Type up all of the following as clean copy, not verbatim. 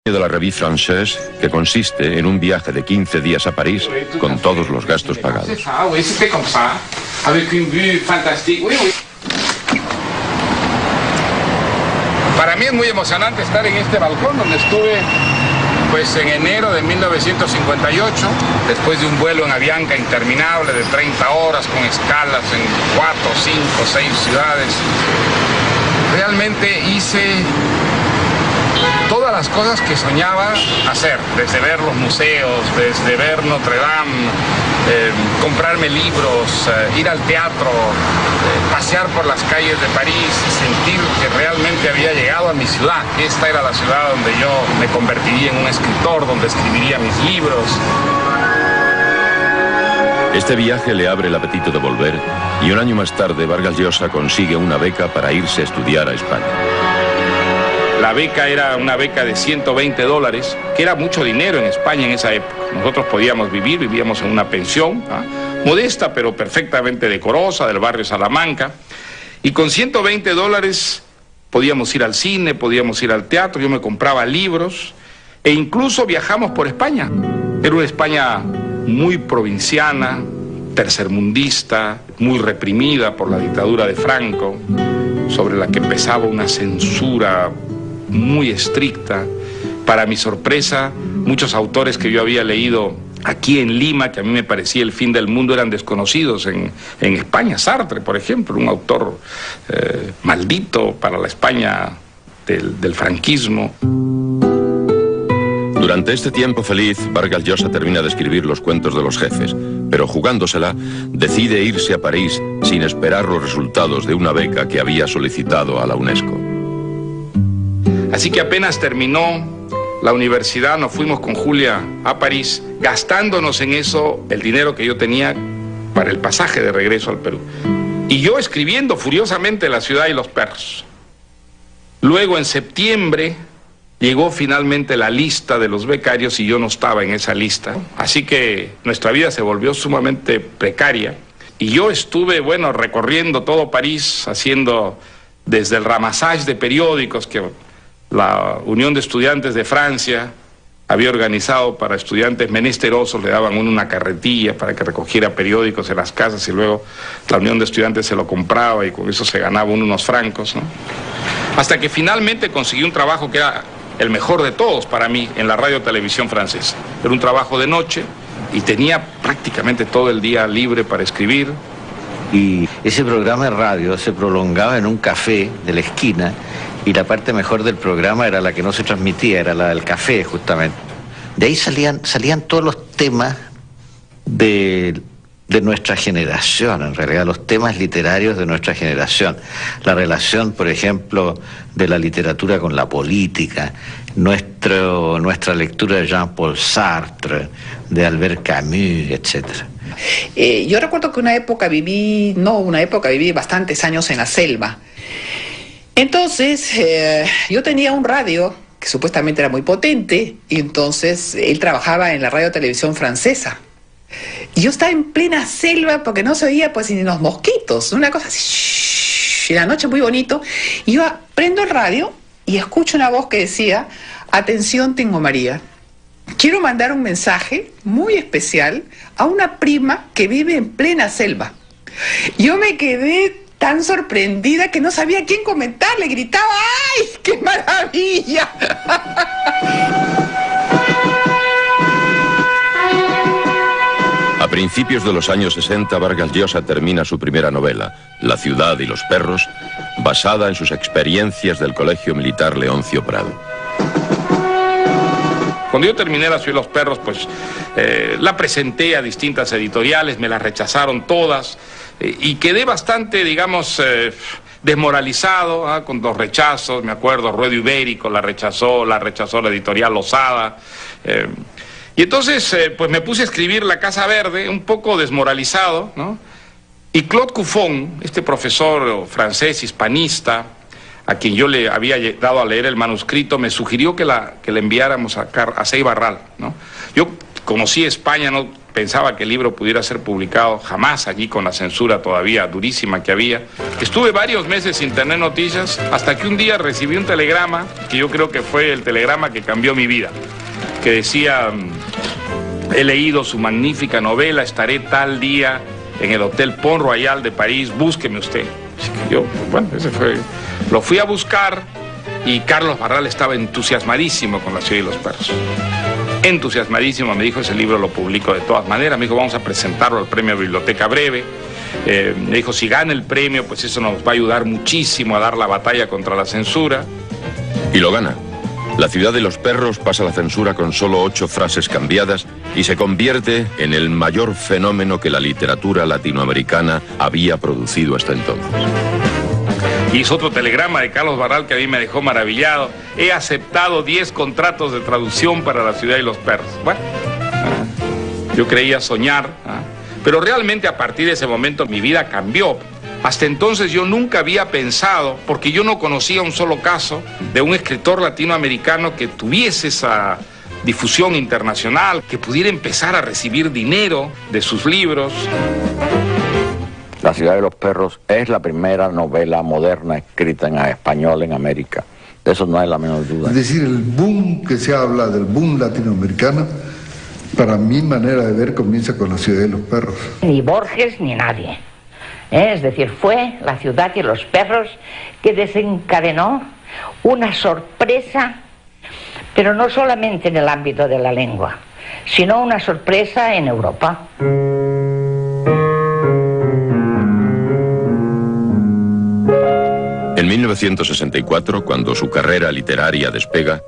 De la Revue Française, que consiste en un viaje de 15 días a París con todos los gastos pagados. Para mí es muy emocionante estar en este balcón donde estuve pues en enero de 1958, después de un vuelo en Avianca interminable de 30 horas con escalas en 4, 5, 6 ciudades. Realmente hice todas las cosas que soñaba hacer, desde ver los museos, desde ver Notre Dame, comprarme libros, ir al teatro, pasear por las calles de París y sentir que realmente había llegado a mi ciudad. Esta era la ciudad donde yo me convertiría en un escritor, donde escribiría mis libros. Este viaje le abre el apetito de volver y un año más tarde Vargas Llosa consigue una beca para irse a estudiar a España. La beca era una beca de $120, que era mucho dinero en España en esa época. Nosotros podíamos vivíamos en una pensión, modesta pero perfectamente decorosa, del barrio Salamanca, y con $120 podíamos ir al cine, podíamos ir al teatro, yo me compraba libros, e incluso viajamos por España. Era una España muy provinciana, tercermundista, muy reprimida por la dictadura de Franco, sobre la que pesaba una censura muy estricta. Para mi sorpresa, muchos autores que yo había leído aquí en Lima, que a mí me parecía el fin del mundo, eran desconocidos en España. Sartre, por ejemplo, un autor maldito para la España del franquismo. Durante este tiempo feliz, Vargas Llosa termina de escribir Los cuentos de los jefes, pero jugándosela, decide irse a París sin esperar los resultados de una beca que había solicitado a la UNESCO. Así que apenas terminó la universidad, nos fuimos con Julia a París, gastándonos en eso el dinero que yo tenía para el pasaje de regreso al Perú. Y yo escribiendo furiosamente La ciudad y los perros. Luego, en septiembre, llegó finalmente la lista de los becarios y yo no estaba en esa lista. Así que nuestra vida se volvió sumamente precaria. Y yo estuve, recorriendo todo París, haciendo desde el ramassage de periódicos que la Unión de Estudiantes de Francia había organizado para estudiantes menesterosos. Le daban una carretilla para que recogiera periódicos en las casas y luego la Unión de Estudiantes se lo compraba y con eso se ganaba unos francos, ¿no? Hasta que finalmente conseguí un trabajo que era el mejor de todos para mí en la radio televisión francesa. Era un trabajo de noche y tenía prácticamente todo el día libre para escribir. Y ese programa de radio se prolongaba en un café de la esquina y la parte mejor del programa era la que no se transmitía, era la del café justamente. De ahí salían todos los temas de nuestra generación, en realidad, los temas literarios de nuestra generación. La relación, por ejemplo, de la literatura con la política, nuestra lectura de Jean-Paul Sartre, de Albert Camus, etc. Yo recuerdo que viví bastantes años en la selva. Entonces, yo tenía un radio que supuestamente era muy potente, y entonces él trabajaba en la radio televisión francesa. Y yo estaba en plena selva porque no se oía pues ni los mosquitos, una cosa así, y la noche muy bonito, y yo prendo el radio y escucho una voz que decía: atención, Tingo María, quiero mandar un mensaje muy especial a una prima que vive en plena selva. Yo me quedé tan sorprendida que no sabía a quién comentarle, gritaba: ¡ay, qué maravilla! A principios de los años 60, Vargas Llosa termina su primera novela, La ciudad y los perros, basada en sus experiencias del Colegio Militar Leoncio Prado. Cuando yo terminé La ciudad y los perros, pues la presenté a distintas editoriales, me la rechazaron todas, y quedé bastante, desmoralizado, con los rechazos. Me acuerdo, Ruedo Ibérico la rechazó la editorial Losada. Y entonces, pues me puse a escribir La Casa Verde, un poco desmoralizado, ¿no? Y Claude Cuffon, este profesor francés hispanista, a quien yo le había dado a leer el manuscrito, me sugirió que le enviáramos a Sey Barral, ¿no? Yo conocí España, no pensaba que el libro pudiera ser publicado, jamás, allí con la censura todavía durísima que había. Estuve varios meses sin tener noticias, hasta que un día recibí un telegrama, que yo creo que fue el telegrama que cambió mi vida, que decía: he leído su magnífica novela, estaré tal día en el Hotel Pont Royal de París, búsqueme usted. Así que yo, bueno, lo fui a buscar, y Carlos Barral estaba entusiasmadísimo con La ciudad y los perros. Entusiasmadísimo, me dijo: ese libro lo publico de todas maneras. Me dijo: vamos a presentarlo al premio Biblioteca Breve. Me dijo: si gana el premio, pues eso nos va a ayudar muchísimo a dar la batalla contra la censura. Y lo gana. La ciudad de los perros pasa la censura con solo 8 frases cambiadas y se convierte en el mayor fenómeno que la literatura latinoamericana había producido hasta entonces. Y hizo otro telegrama de Carlos Barral que a mí me dejó maravillado: he aceptado 10 contratos de traducción para La ciudad y los perros. Bueno, yo creía soñar, pero realmente a partir de ese momento mi vida cambió. Hasta entonces yo nunca había pensado, porque yo no conocía un solo caso de un escritor latinoamericano que tuviese esa difusión internacional, que pudiera empezar a recibir dinero de sus libros. La ciudad de los perros es la primera novela moderna escrita en español en América. De eso no hay la menor duda. Es decir, el boom que se habla del boom latinoamericano, para mi manera de ver, comienza con La ciudad de los perros. Ni Borges ni nadie. Es decir, fue La ciudad y los perros que desencadenó una sorpresa, pero no solamente en el ámbito de la lengua, sino una sorpresa en Europa. En 1964, cuando su carrera literaria despega,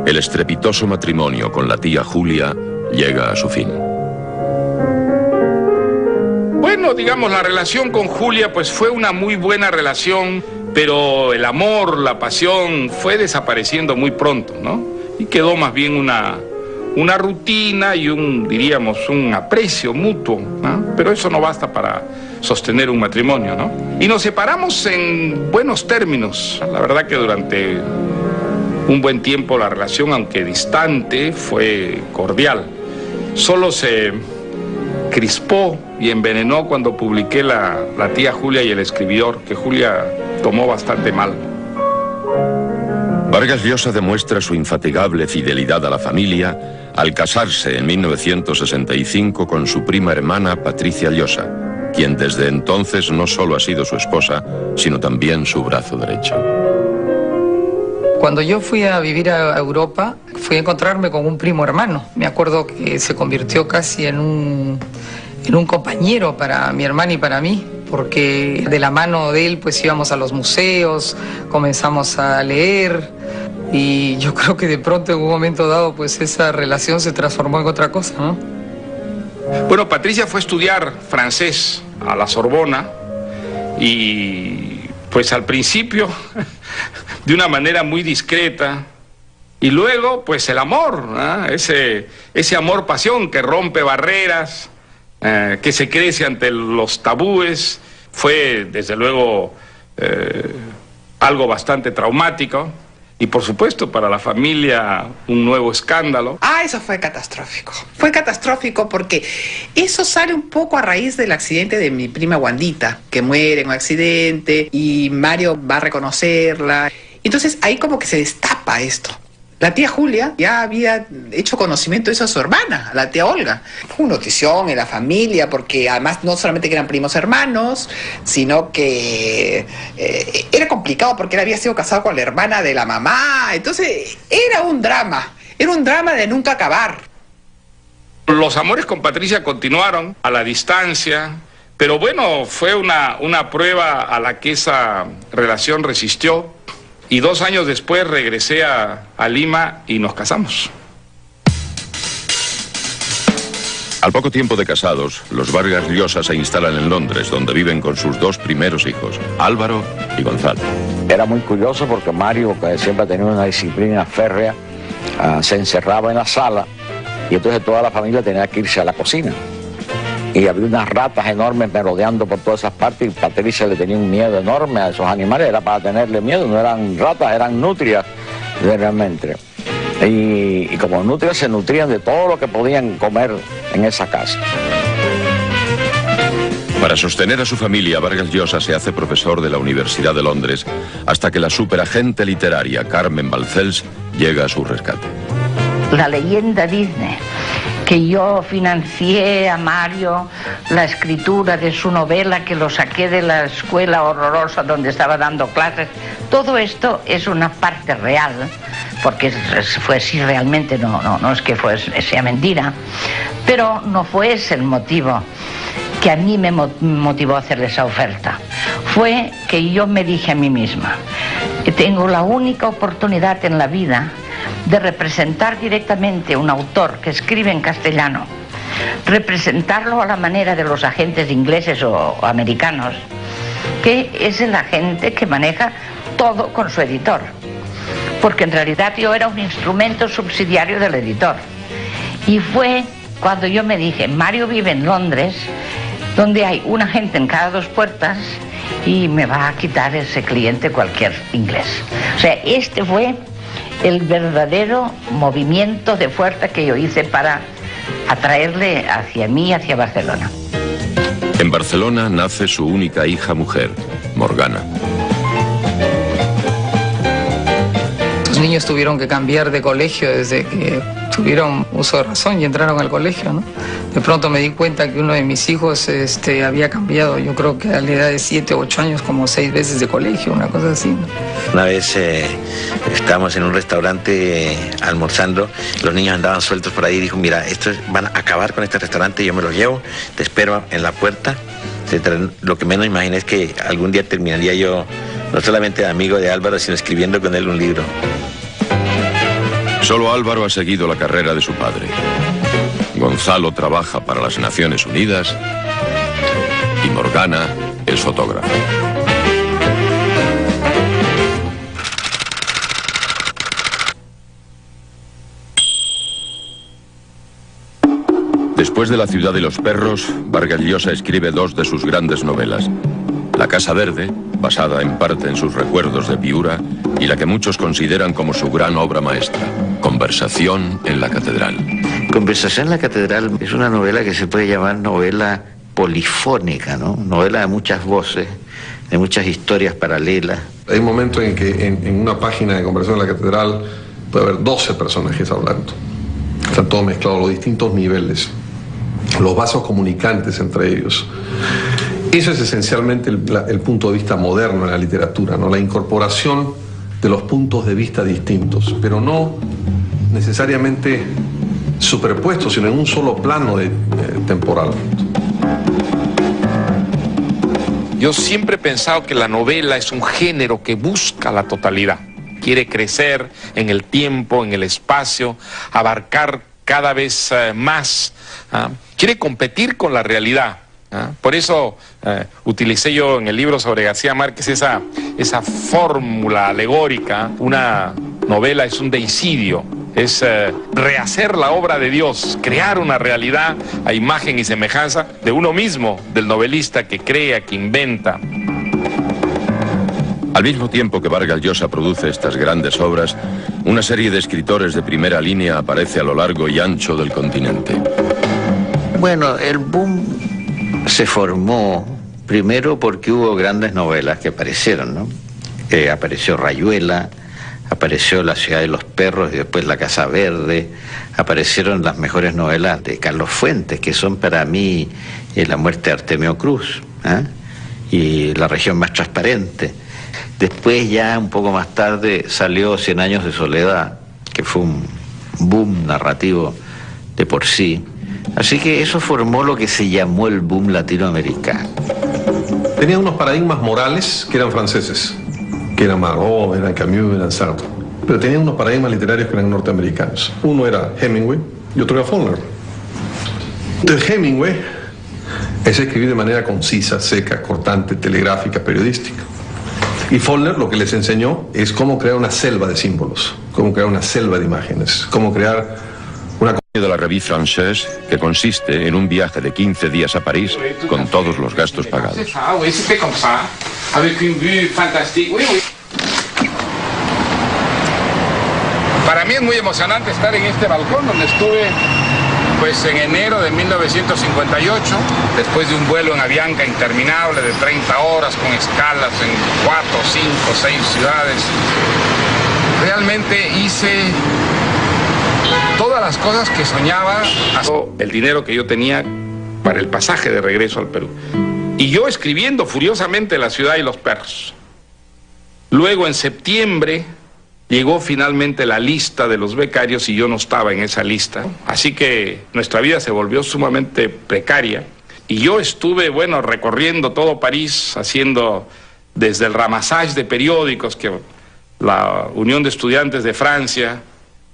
el estrepitoso matrimonio con la tía Julia llega a su fin. Bueno, digamos, la relación con Julia pues fue una muy buena relación, pero el amor, la pasión fue desapareciendo muy pronto, ¿no? Y quedó más bien una rutina y diríamos, un aprecio mutuo, ¿no? Pero eso no basta para sostener un matrimonio, ¿no? Y nos separamos en buenos términos. La verdad que durante un buen tiempo la relación, aunque distante, fue cordial. Solo se crispó y envenenó cuando publiqué la tía Julia y el escribidor, que Julia tomó bastante mal. Vargas Llosa demuestra su infatigable fidelidad a la familia al casarse en 1965 con su prima hermana Patricia Llosa, quien desde entonces no solo ha sido su esposa, sino también su brazo derecho. Cuando yo fui a vivir a Europa, fui a encontrarme con un primo hermano. Me acuerdo que se convirtió casi en un compañero para mi hermana y para mí, porque de la mano de él pues íbamos a los museos, comenzamos a leer, y yo creo que de pronto en un momento dado pues esa relación se transformó en otra cosa, ¿no? Bueno, Patricia fue a estudiar francés a la Sorbona, y pues al principio de una manera muy discreta, y luego pues el amor, ¿no? Ese amor-pasión que rompe barreras, que se crece ante los tabúes, fue desde luego algo bastante traumático, y por supuesto para la familia un nuevo escándalo. Eso fue catastrófico. Fue catastrófico porque eso sale un poco a raíz del accidente de mi prima Wandita, que muere en un accidente y Mario va a reconocerla. Entonces ahí como que se destapa esto. La tía Julia ya había hecho conocimiento de eso a su hermana, a la tía Olga. Fue una notición en la familia, porque además no solamente que eran primos hermanos, sino que era complicado porque él había sido casado con la hermana de la mamá. Entonces era un drama de nunca acabar. Los amores con Patricia continuaron a la distancia, pero bueno, fue una prueba a la que esa relación resistió. Y 2 años después regresé a Lima y nos casamos. Al poco tiempo de casados, los Vargas Llosa se instalan en Londres, donde viven con sus 2 primeros hijos, Álvaro y Gonzalo. Era muy curioso porque Mario, que siempre ha tenido una disciplina férrea, se encerraba en la sala y entonces toda la familia tenía que irse a la cocina. Y había unas ratas enormes merodeando por todas esas partes, y Patricia le tenía un miedo enorme a esos animales. Era para tenerle miedo, no eran ratas, eran nutrias realmente. Y como nutrias se nutrían de todo lo que podían comer en esa casa. Para sostener a su familia, Vargas Llosa se hace profesor de la Universidad de Londres hasta que la superagente literaria Carmen Balcells llega a su rescate. La leyenda dice que yo financié a Mario la escritura de su novela, que lo saqué de la escuela horrorosa donde estaba dando clases. Todo esto es una parte real, porque fue así realmente, no es que sea mentira, pero no fue ese el motivo que a mí me motivó a hacer esa oferta. Fue que yo me dije a mí misma que tengo la única oportunidad en la vida de representar directamente a un autor que escribe en castellano, representarlo a la manera de los agentes ingleses o americanos, que es el agente que maneja todo con su editor, porque en realidad yo era un instrumento subsidiario del editor. Y fue cuando yo me dije, Mario vive en Londres, donde hay un agente en cada 2 puertas y me va a quitar ese cliente cualquier inglés. O sea, este fue el verdadero movimiento de fuerza que yo hice para atraerle hacia mí, hacia Barcelona. En Barcelona nace su única hija mujer, Morgana. Los niños tuvieron que cambiar de colegio desde que tuvieron uso de razón y entraron al colegio, ¿no? De pronto me di cuenta que uno de mis hijos había cambiado, yo creo que a la edad de 7 o 8 años, como 6 veces de colegio, una cosa así, ¿no? Una vez estábamos en un restaurante almorzando, los niños andaban sueltos por ahí y dijo, mira, van a acabar con este restaurante, yo me los llevo, te espero en la puerta. Lo que menos imaginé es que algún día terminaría yo no solamente amigo de Álvaro, sino escribiendo con él un libro. Solo Álvaro ha seguido la carrera de su padre. Gonzalo trabaja para las Naciones Unidas y Morgana es fotógrafa. Después de La ciudad de los perros, Vargas Llosa escribe 2 de sus grandes novelas. La Casa Verde, basada en parte en sus recuerdos de Piura, y la que muchos consideran como su gran obra maestra, Conversación en la Catedral. Conversación en la Catedral es una novela que se puede llamar novela polifónica, ¿no? Novela de muchas voces, de muchas historias paralelas. Hay un momento en que en una página de Conversación en la Catedral puede haber 12 personajes hablando. Están todos mezclados, los distintos niveles, los vasos comunicantes entre ellos. Eso es esencialmente el punto de vista moderno en la literatura, ¿no? La incorporación de los puntos de vista distintos, pero no necesariamente superpuestos, sino en un solo plano temporal. Yo siempre he pensado que la novela es un género que busca la totalidad. Quiere crecer en el tiempo, en el espacio, abarcar cada vez más. Quiere competir con la realidad. Por eso utilicé yo en el libro sobre García Márquez esa fórmula alegórica. Una novela es un deicidio, es rehacer la obra de Dios, crear una realidad a imagen y semejanza de uno mismo, del novelista que crea, que inventa. Al mismo tiempo que Vargas Llosa produce estas grandes obras, una serie de escritores de primera línea aparece a lo largo y ancho del continente. Bueno, el boom se formó primero porque hubo grandes novelas que aparecieron, ¿no? Apareció Rayuela, apareció La ciudad de los perros y después La Casa Verde, aparecieron las mejores novelas de Carlos Fuentes, que son para mí La muerte de Artemio Cruz, y La región más transparente. Después ya un poco más tarde salió 100 años de soledad, que fue un boom narrativo de por sí. Así que eso formó lo que se llamó el boom latinoamericano. Tenía unos paradigmas morales que eran franceses, que eran Marot, eran Camus, eran Sartre. Pero tenían unos paradigmas literarios que eran norteamericanos. Uno era Hemingway y otro era Faulkner. Entonces Hemingway es escribir de manera concisa, seca, cortante, telegráfica, periodística. Y Faulkner lo que les enseñó es cómo crear una selva de símbolos, cómo crear una selva de imágenes, cómo crear una... de la Revue Française, que consiste en un viaje de 15 días a París con todos los gastos pagados. Para mí es muy emocionante estar en este balcón donde estuve pues en enero de 1958, después de un vuelo en Avianca interminable de 30 horas con escalas en 4, 5, 6 ciudades. Realmente hice todas las cosas que soñaba, el dinero que yo tenía para el pasaje de regreso al Perú. Y yo escribiendo furiosamente La ciudad y los perros. Luego en septiembre llegó finalmente la lista de los becarios y yo no estaba en esa lista. Así que nuestra vida se volvió sumamente precaria. Y yo estuve, bueno, recorriendo todo París, haciendo desde el ramassage de periódicos que la Unión de Estudiantes de Francia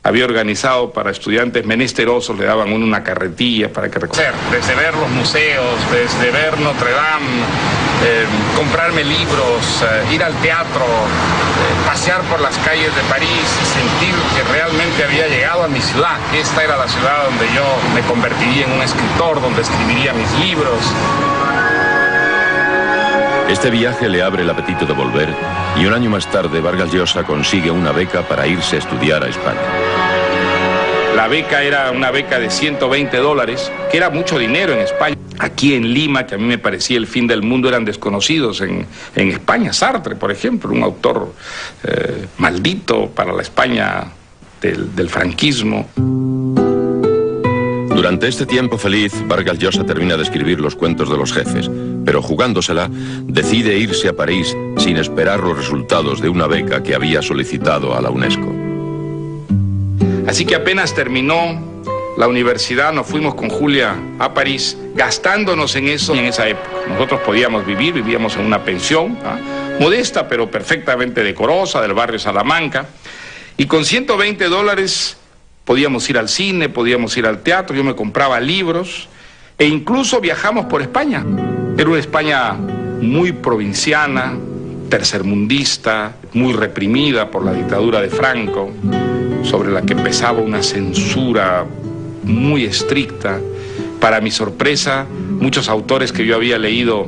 había organizado para estudiantes menesterosos, le daban una carretilla para que recorrieran. Desde ver los museos, desde ver Notre Dame, comprarme libros, ir al teatro, pasear por las calles de París y sentir que realmente había llegado a mi ciudad. Esta era la ciudad donde yo me convertiría en un escritor, donde escribiría mis libros. Este viaje le abre el apetito de volver y un año más tarde Vargas Llosa consigue una beca para irse a estudiar a España. La beca era una beca de $120, que era mucho dinero en España. Aquí en Lima, que a mí me parecía el fin del mundo, eran desconocidos en España. Sartre, por ejemplo, un autor maldito para la España del franquismo. Durante este tiempo feliz, Vargas Llosa termina de escribir Los cuentos de los jefes, pero jugándosela, decide irse a París sin esperar los resultados de una beca que había solicitado a la UNESCO. Así que apenas terminó la universidad, nos fuimos con Julia a París, gastándonos en eso en esa época. Nosotros podíamos vivir, vivíamos en una pensión, modesta pero perfectamente decorosa, del barrio Salamanca, y con $120 podíamos ir al cine, podíamos ir al teatro, yo me compraba libros, e incluso viajamos por España. Era una España muy provinciana, tercermundista, muy reprimida por la dictadura de Franco, sobre la que pesaba una censura muy estricta. Para mi sorpresa, muchos autores que yo había leído